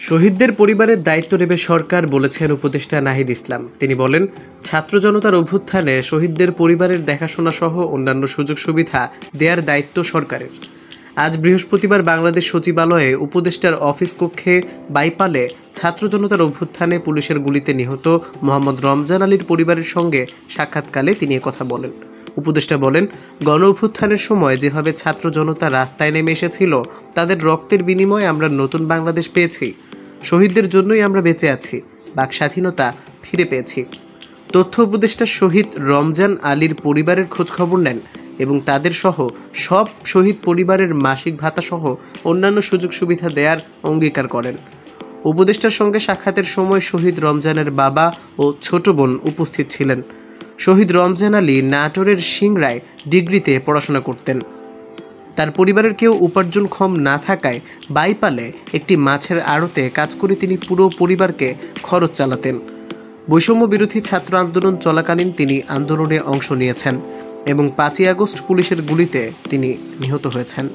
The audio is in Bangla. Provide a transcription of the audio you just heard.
শহীদদের পরিবারের দায়িত্ব নেবে সরকার, বলেছেন উপদেষ্টা নাহিদ ইসলাম। তিনি বলেন, ছাত্র জনতার অভ্যুত্থানে শহীদদের পরিবারের দেখাশোনা সহ অন্যান্য সুযোগ সুবিধা দেওয়ার দায়িত্ব সরকারের। আজ বৃহস্পতিবার বাংলাদেশ সচিবালয়ে উপদেষ্টার অফিস কক্ষে বাইপালে ছাত্র জনতার অভ্যুত্থানে পুলিশের গুলিতে নিহত মোহাম্মদ রমজান আলীর পরিবারের সঙ্গে সাক্ষাৎকালে তিনি একথা বলেন। উপদেষ্টা বলেন, গণ অভ্যুত্থানের সময় যেভাবে ছাত্র জনতা রাস্তায় নেমে এসেছিল, তাদের রক্তের বিনিময়ে আমরা নতুন বাংলাদেশ পেয়েছি। শহীদদের জন্যই আমরা বেঁচে আছি, বাক স্বাধীনতা ফিরে পেয়েছি। তথ্য উপদেষ্টা শহীদ রমজান আলীর পরিবারের খোঁজখবর নেন এবং তাদের সহ সব শহীদ পরিবারের মাসিক ভাতা সহ অন্যান্য সুযোগ সুবিধা দেওয়ার অঙ্গীকার করেন। উপদেষ্টার সঙ্গে সাক্ষাতের সময় শহীদ রমজানের বাবা ও ছোট বোন উপস্থিত ছিলেন। শহীদ রমজান আলী নাটোরের সিংড়ায় ডিগ্রিতে পড়াশোনা করতেন। তার পরিবারের কেউ উপার্জনক্ষম না থাকায় বাইপালে একটি মাছের আড়তে কাজ করে তিনি পুরো পরিবারকে খরচ চালাতেন। বৈষম্য বিরোধী ছাত্র আন্দোলন চলাকালীন তিনি আন্দোলনে অংশ নিয়েছেন এবং 5ই আগস্ট পুলিশের গুলিতে তিনি নিহত হয়েছেন।